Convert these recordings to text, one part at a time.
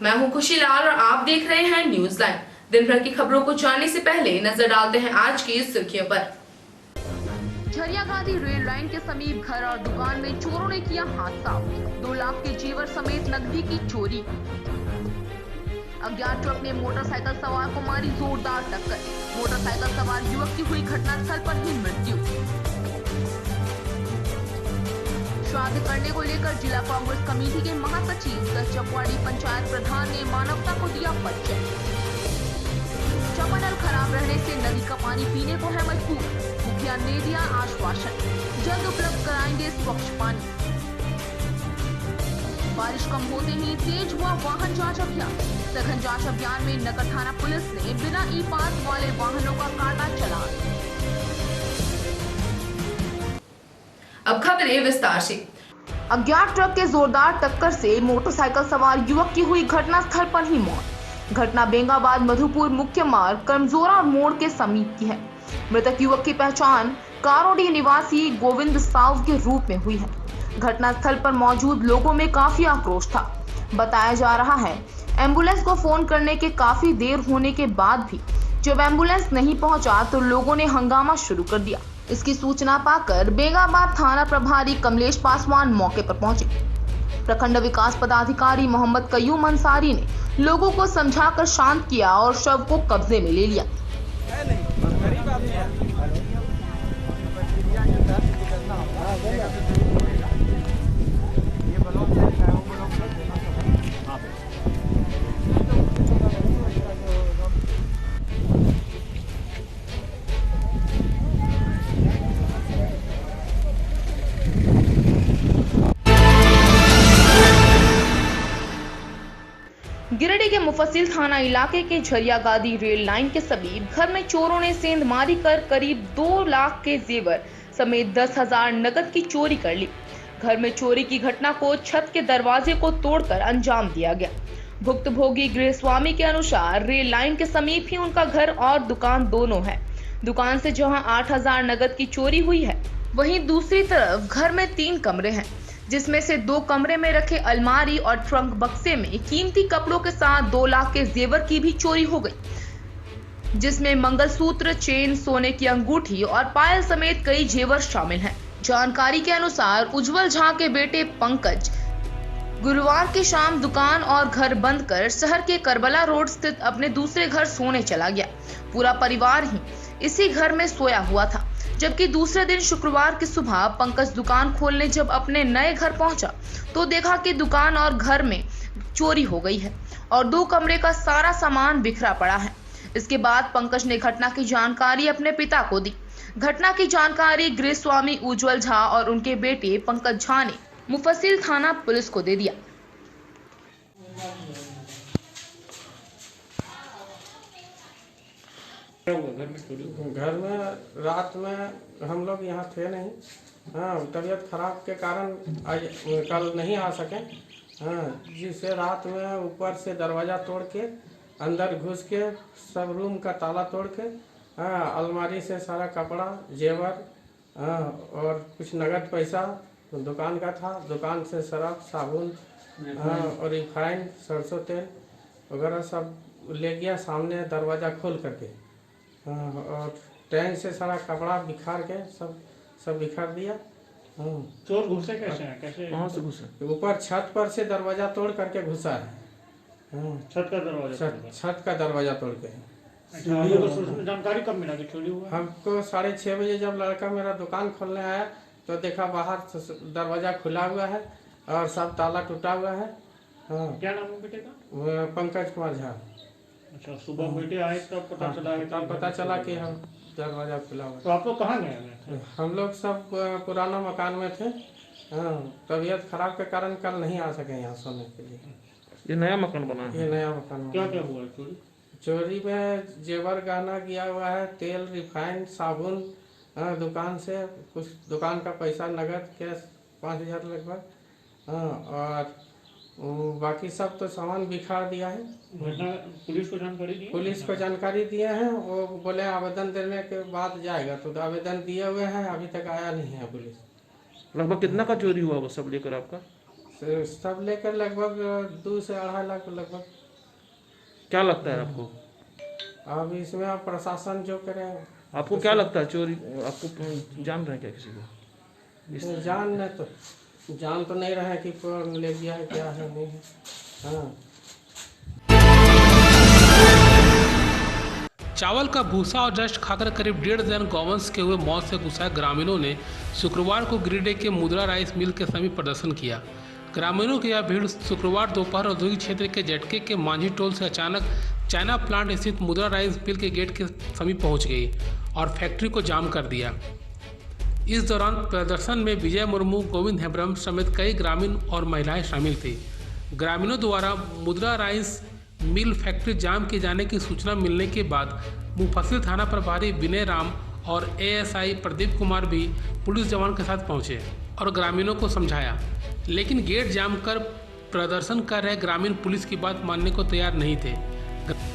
मैं हूं खुशी लाल और आप देख रहे हैं न्यूज लाइन। दिन भर की खबरों को जानने से पहले नजर डालते हैं आज की सुर्खियों पर। झरिया गांधी रेल लाइन के समीप घर और दुकान में चोरों ने किया हाथ साफ। 2 लाख के जेवर समेत नकदी की चोरी। अज्ञात ट्रक ने मोटरसाइकिल सवार को मारी जोरदार टक्कर। मोटरसाइकिल सवार युवक की हुई घटनास्थल पर ही मृत्यु। श्राद्ध करने को लेकर जिला कांग्रेस कमेटी के महासचिव चपवाड़ी पंचायत प्रधान ने मानवता को दिया परिचय। चापानल खराब रहने से नदी का पानी पीने को है मजबूर। मुखिया ने दिया आश्वासन, जल्द उपलब्ध कराएंगे स्वच्छ पानी। बारिश कम होते ही तेज हुआ वाहन जांच अभियान। सघन जांच अभियान में नगर थाना पुलिस ने बिना ई पास वाले वाहनों का काटा चालान। अब खबरें विस्तार से। अज्ञात ट्रक के जोरदार टक्कर से मोटरसाइकिल सवार युवक की हुई घटनास्थल पर ही मौत। घटना बेंगाबाद मधुपुर मुख्य मार्ग कमजोरा मोड़ के समीप की है। मृतक युवक की पहचान कारोडी निवासी गोविंद साव के रूप में हुई है। घटनास्थल पर मौजूद लोगों में काफी आक्रोश था। बताया जा रहा है एम्बुलेंस को फोन करने के काफी देर होने के बाद भी जब एम्बुलेंस नहीं पहुंचा तो लोगों ने हंगामा शुरू कर दिया। इसकी सूचना पाकर बेंगाबाद थाना प्रभारी कमलेश पासवान मौके पर पहुंचे। प्रखंड विकास पदाधिकारी मोहम्मद कयूम अंसारी ने लोगों को समझाकर शांत किया और शव को कब्जे में ले लिया। गिरिडीह के मुफस्सिल थाना इलाके के झरिया गांधी रेल लाइन के समीप घर में चोरों ने सेंधमारी कर करीब 2 लाख के जेवर समेत 10,000 नकद की चोरी कर ली। घर में चोरी की घटना को छत के दरवाजे को तोड़कर अंजाम दिया गया। भुक्तभोगी गृहस्वामी के अनुसार रेल लाइन के समीप ही उनका घर और दुकान दोनों है। दुकान से जहां 8,000 नकद की चोरी हुई है, वहीं दूसरी तरफ घर में 3 कमरे हैं, जिसमें से 2 कमरे में रखे अलमारी और ट्रंक बक्से में कीमती कपड़ों के साथ 2 लाख के जेवर की भी चोरी हो गई, जिसमें मंगलसूत्र, चेन, सोने की अंगूठी और पायल समेत कई जेवर शामिल हैं। जानकारी के अनुसार उज्जवल झा के बेटे पंकज गुरुवार की शाम दुकान और घर बंद कर शहर के करबला रोड स्थित अपने दूसरे घर सोने चला गया। पूरा परिवार ही इसी घर में सोया हुआ था, जबकि दूसरे दिन शुक्रवार की सुबह पंकज दुकान खोलने जब अपने नए घर पहुंचा तो देखा कि दुकान और घर में चोरी हो गई है और 2 कमरे का सारा सामान बिखरा पड़ा है। इसके बाद पंकज ने घटना की जानकारी अपने पिता को दी। घटना की जानकारी गृहस्वामी उज्जवल झा और उनके बेटे पंकज झा ने मुफस्सिल थाना पुलिस को दे दिया। घर में रात में हम लोग यहाँ थे नहीं। हाँ, तबीयत खराब के कारण आज कल नहीं आ सके। हाँ, जिसे रात में ऊपर से दरवाज़ा तोड़ के अंदर घुस के सब रूम का ताला तोड़ के अलमारी से सारा कपड़ा, जेवर और कुछ नगद पैसा दुकान का था। दुकान से शराब, साबुन और रिफाइंड, सरसों तेल वगैरह सब ले गया सामने दरवाज़ा खोल करके। और ट्रेन से सारा कपड़ा बिखार के सब बिखार दिया। चोर घुसे कैसे हैं? कैसे कहाँ से घुसे? ऊपर छत पर से दरवाजा तोड़ करके घुसा है। छत का दरवाजा? छत का दरवाजा तोड़ के। तो जानकारी कब मिला कि चोरी हुआ? हमको 6:30 बजे जब लड़का मेरा दुकान खोलने आया तो देखा बाहर दरवाजा खुला हुआ है और सब ताला टूटा हुआ है। क्या नाम है बेटे का? पंकज कुमार झा। अच्छा, सुबह बेटे आए तब पता चला कि हम दरवाजा खुला हुआ। तो आप लोग कहाँ गए? हम लोग सब पुराना मकान में थे। तबीयत खराब के कारण कल नहीं आ सके यहाँ सोने के लिए। ये नया मकान बना है? ये नया मकान। क्या क्या हुआ चोरी? चोरी में जेवर गहना गया हुआ है, तेल, रिफाइंड, साबुन। दुकान से कुछ दुकान का पैसा नगद कैश 5,000 लगभग। और बाकी सब तो सामान बिखार दिया है। पुलिस को जानकारी दी? पुलिस को जानकारी दिए हैं। वो बोले आवेदन देने के बाद जाएगा, तो आवेदन दिए हुए हैं, अभी तक आया नहीं है पुलिस। लगभग कितना का चोरी हुआ वो सब लेकर आपका? सब लेकर लगभग 2 से 2.5 लाख लगभग। क्या लगता है आपको? अब इसमें अब प्रशासन जो करे। आपको क्या लगता है चोरी? आपको जान रहे हैं क्या किसी को? जान तो नहीं रहे कि कौन ले गया है, क्या है नहीं है। हाँ। चावल का भूसा और डस्ट खाकर करीब 1.5 दर्जन गौवंश के हुए मौत से गुस्साए ग्रामीणों ने शुक्रवार को गिरिडीह के मुद्रा राइस मिल के समीप प्रदर्शन किया। ग्रामीणों की यह भीड़ शुक्रवार दोपहर औद्योगिक क्षेत्र के जटके के मांझी टोल से अचानक चाइना प्लांट स्थित मुद्रा राइस मिल के गेट के समीप पहुंच गई और फैक्ट्री को जाम कर दिया। इस दौरान प्रदर्शन में विजय मुर्मू, गोविंद हेम्ब्रम समेत कई ग्रामीण और महिलाएं शामिल थी। ग्रामीणों द्वारा मुद्रा राइस मिल फैक्ट्री जाम किए जाने की सूचना मिलने के बाद मुफस्सिल थाना प्रभारी विनय राम और एएसआई प्रदीप कुमार भी पुलिस जवान के साथ पहुंचे और ग्रामीणों को समझाया, लेकिन गेट जाम कर प्रदर्शन कर रहे ग्रामीण पुलिस की बात मानने को तैयार नहीं थे।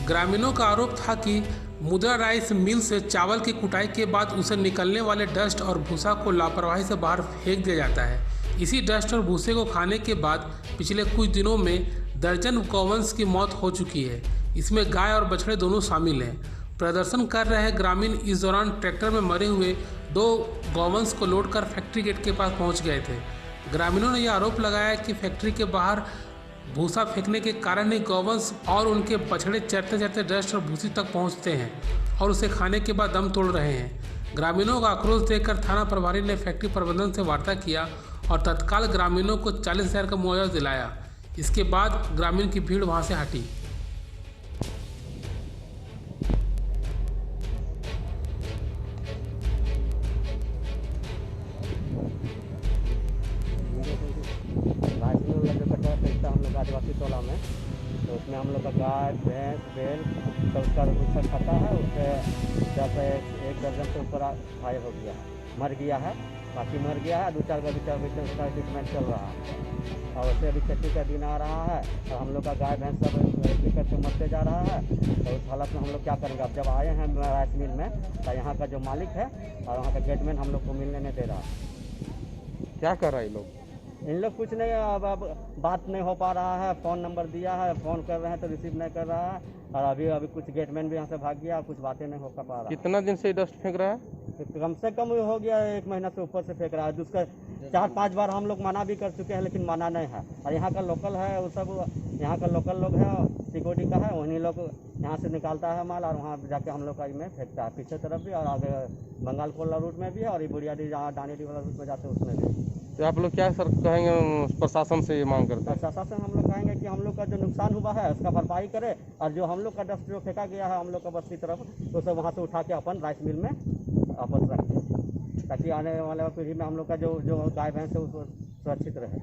ग्रामीणों का आरोप था कि मुद्रा राइस मिल से चावल की कुटाई के बाद उसे निकलने वाले डस्ट और भूसा को लापरवाही से बाहर फेंक दिया जाता है। इसी डस्ट और भूसे को खाने के बाद पिछले कुछ दिनों में दर्जन गौवंश की मौत हो चुकी है। इसमें गाय और बछड़े दोनों शामिल हैं। प्रदर्शन कर रहे ग्रामीण इस दौरान ट्रैक्टर में मरे हुए 2 गौवंश को लोड कर फैक्ट्री गेट के पास पहुंच गए थे। ग्रामीणों ने यह आरोप लगाया कि फैक्ट्री के बाहर भूसा फेंकने के कारण ही गौवंश और उनके बछड़े चरते चरते डस्ट और भूसी तक पहुंचते हैं और उसे खाने के बाद दम तोड़ रहे हैं। ग्रामीणों का आक्रोश देखकर थाना प्रभारी ने फैक्ट्री प्रबंधन से वार्ता किया और तत्काल ग्रामीणों को 40,000 का मुआवजा दिलाया। इसके बाद ग्रामीण की भीड़ वहां से हटी। हम लोग आदिवासी टोला में, तो उसमें हम लोग का गाय, भैंस, बैल सब उसका भूसा खाता है। उससे 1 दर्जन से ऊपर घायल हो गया है, मर गया है, बाकी मर गया है। 2-4 का उसका ट्रीटमेंट चल रहा है और वैसे अभी खेती का दिन आ रहा है और हम लोग का गाय भैंस सब दिक्कत से मरते जा रहा है। तो उस हालत में हम लोग क्या करेंगे? अब जब आए हैं राइस मिल में, तो यहाँ का जो मालिक है और वहाँ का गेटमैन हम लोग को मिलने नहीं दे रहा है। क्या कर रहा है लोग? इन लोग कुछ नहीं, अब बात नहीं हो पा रहा है। फ़ोन नंबर दिया है, फ़ोन कर रहे हैं तो रिसीव नहीं कर रहा है और अभी कुछ गेटमैन भी यहाँ से भाग गया, कुछ बातें नहीं हो पा रहा। कितना दिन से डस्ट फेंक रहा है? कम से कम हो गया 1 महीना से ऊपर से फेंक रहा है। दूसरा 4-5 बार हम लोग मना भी कर चुके हैं, लेकिन माना नहीं है। और यहाँ का लोकल है, वो सब यहाँ का लोकल लोग है, सिक्योरिटी का है, उन्हीं लोग यहाँ से निकालता है माल और वहाँ जाके हम लोग का में फेंकता है, पीछे तरफ भी और आगे बंगाल कोला रूट में भी है और ये बुढ़ियाडी जहाँ डानीडी वाला रूट में जाते हैं उसमें भी। तो आप लोग क्या सर कहेंगे प्रशासन से ये मांग करते हैं? प्रशासन हम लोग कहेंगे कि हम लोग का जो नुकसान हुआ है उसका भरपाई करे और जो हम लोग का डस्ट जो फेंका गया है हम लोग का बस्ती तरफ, तो सब वहाँ से उठा के अपन राइस मिल में वापस रखें, ताकि आने वाले पीढ़ी में हम लोग का जो गाय भैंस है उसको सुरक्षित रहे।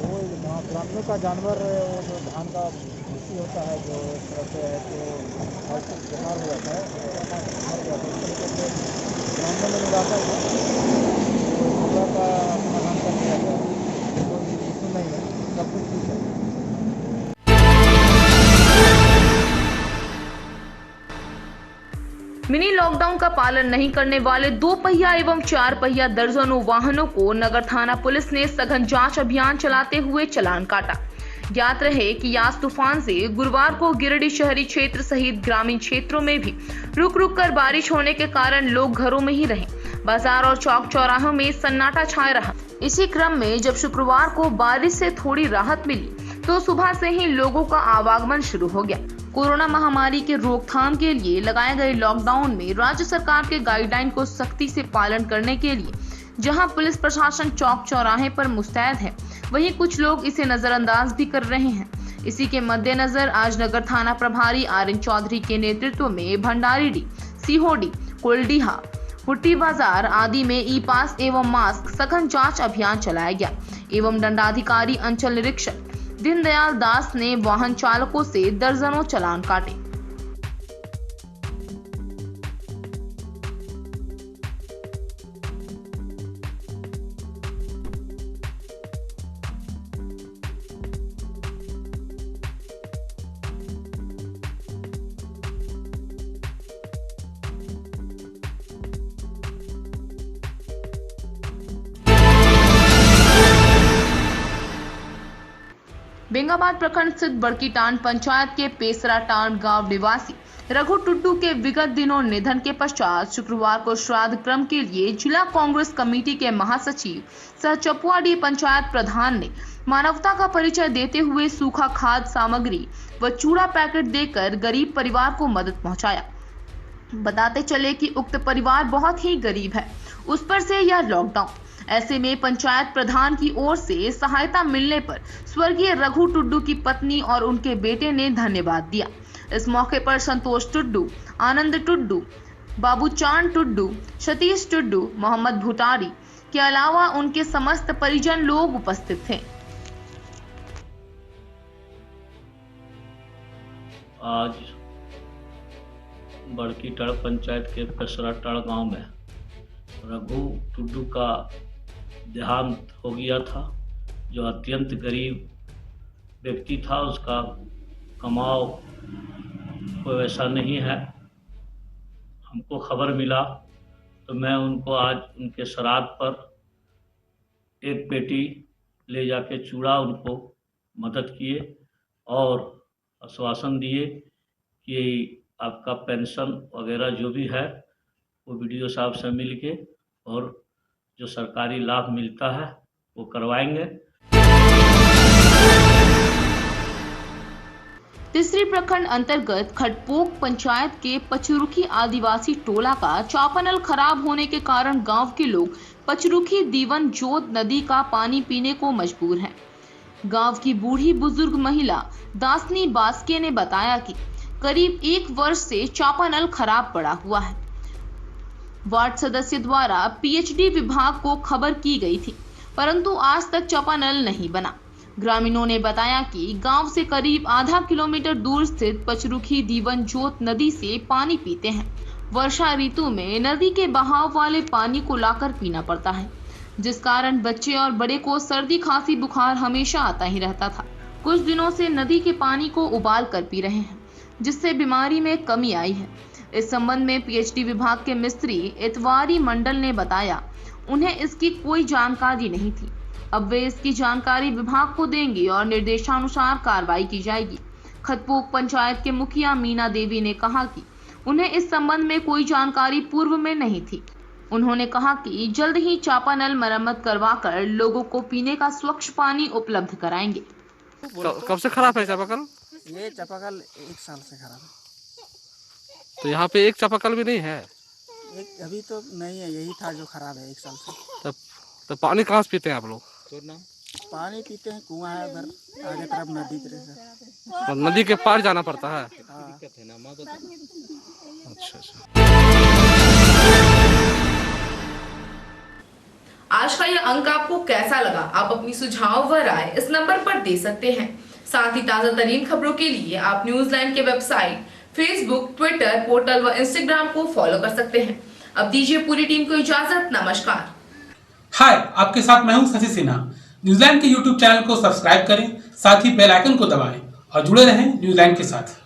वो ग्रामीणों का जानवर जो धान का भूसी होता है, जो एक तरह से है तो बीमार हो जाता है, मर जाता है। इस तरीके से ग्रामीणों में मिलाकर मुद्रा का समाधान कर दिया गया। कोई इशू नहीं है, सब कुछ ठीक है। मिनी लॉकडाउन का पालन नहीं करने वाले 2 पहिया एवं 4 पहिया दर्जनों वाहनों को नगर थाना पुलिस ने सघन जांच अभियान चलाते हुए चालान काटा। ज्ञात रहे कि यास तूफान से गुरुवार को गिरिडीह शहरी क्षेत्र सहित ग्रामीण क्षेत्रों में भी रुक रुक कर बारिश होने के कारण लोग घरों में ही रहे। बाजार और चौक चौराहों में सन्नाटा छाया रहा। इसी क्रम में जब शुक्रवार को बारिश से थोड़ी राहत मिली तो सुबह से ही लोगों का आवागमन शुरू हो गया। कोरोना महामारी के रोकथाम के लिए लगाए गए लॉकडाउन में राज्य सरकार के गाइडलाइन को सख्ती से पालन करने के लिए जहां पुलिस प्रशासन चौक चौराहे पर मुस्तैद है, वहीं कुछ लोग इसे नजरअंदाज भी कर रहे हैं। इसी के मद्देनजर आज नगर थाना प्रभारी आर.एन. चौधरी के नेतृत्व में भंडारीडीह, सीहोडी, कोल्डीहा, हुट्टी बाजार आदि में ई पास एवं मास्क सघन जांच अभियान चलाया गया एवं दंडाधिकारी अंचल निरीक्षक दीनदयाल दास ने वाहन चालकों से दर्जनों चालान काटे। बेंगाबाद प्रखंड स्थित बड़कीटांड पंचायत के पेसराटांड गांव निवासी रघु टुड्डू के विगत दिनों निधन के पश्चात शुक्रवार को श्राद्ध क्रम के लिए जिला कांग्रेस कमेटी के महासचिव सह चपुआडी पंचायत प्रधान ने मानवता का परिचय देते हुए सूखा खाद्य सामग्री व चूड़ा पैकेट देकर गरीब परिवार को मदद पहुंचाया। बताते चले कि उक्त परिवार बहुत ही गरीब है, उस पर से यह लॉकडाउन। ऐसे में पंचायत प्रधान की ओर से सहायता मिलने पर स्वर्गीय रघु टुड्डू की पत्नी और उनके बेटे ने धन्यवाद दिया। इस मौके पर संतोष टुड्डू, आनंद टुड्डू, बाबू चांद टुड्डू, सतीश टुड्डू, मोहम्मद भुटारी के अलावा उनके समस्त परिजन लोग उपस्थित थे। आज बड़कीटांड पंचायत के पेसराटांड गांव में रघु टुड्डू का देहांत हो गया था, जो अत्यंत गरीब व्यक्ति था। उसका कमाव कोई वैसा नहीं है। हमको खबर मिला तो मैं उनको आज उनके श्राद्ध पर एक पेटी ले जाके चूड़ा उनको मदद किए और आश्वासन दिए कि आपका पेंशन वगैरह जो भी है वो बीडीओ साहब से मिल के और जो सरकारी लाभ मिलता है वो करवाएंगे। तीसरी प्रखंड अंतर्गत खटपोक पंचायत के पचरुखी आदिवासी टोला का चापानल खराब होने के कारण गांव के लोग पचरुखी दीवन जोत नदी का पानी पीने को मजबूर हैं। गांव की बूढ़ी बुजुर्ग महिला दासनी बास्के ने बताया कि करीब 1 वर्ष से चापानल खराब पड़ा हुआ है। वार्ड सदस्य द्वारा पीएचडी विभाग को खबर की गई थी, परंतु आज तक चापानल नहीं बना। ग्रामीणों ने बताया कि गांव से करीब आधा किलोमीटर दूर स्थित पचरुखी दीवन जोत नदी से पानी पीते हैं। वर्षा ऋतु में नदी के बहाव वाले पानी को लाकर पीना पड़ता है, जिस कारण बच्चे और बड़े को सर्दी खांसी बुखार हमेशा आता ही रहता था। कुछ दिनों से नदी के पानी को उबाल कर पी रहे हैं, जिससे बीमारी में कमी आई है। इस संबंध में पीएचडी विभाग के मिस्त्री इतवारी मंडल ने बताया उन्हें इसकी कोई जानकारी नहीं थी। अब वे इसकी जानकारी विभाग को देंगे और निर्देशानुसार कार्रवाई की जाएगी। खटपोक पंचायत के मुखिया मीना देवी ने कहा कि उन्हें इस संबंध में कोई जानकारी पूर्व में नहीं थी। उन्होंने कहा कि जल्द ही चापानल मरम्मत करवाकर लोगों को पीने का स्वच्छ पानी उपलब्ध कराएंगे। कब से खराब है चापाकल? ये चापाकल 1 साल से खराब है। तो यहाँ पे एक चापाकल भी नहीं है? एक अभी तो नहीं है, यही था जो खराब है 1 साल से। तो पानी कहाँ से पीते हैं आप लोग? पानी पीते हैं, कुआं है उधर आगे तरफ नदी तरह से। तो नदी के पार जाना पड़ता है? हाँ। अच्छा। आज का यह अंक आपको कैसा लगा? आप अपनी सुझाव व राय इस नंबर पर दे सकते हैं। साथ ही ताजा तरीन खबरों के लिए आप न्यूज़लैंड के वेबसाइट, फेसबुक, ट्विटर, पोर्टल व इंस्टाग्राम को फॉलो कर सकते हैं। अब दीजिए पूरी टीम को इजाजत। नमस्कार। हाय, आपके साथ मैं हूं शशि सिन्हा। न्यूजीलैंड के यूट्यूब चैनल को सब्सक्राइब करें, साथ ही बेल आइकन को दबाएं और जुड़े रहें न्यूजीलैंड के साथ।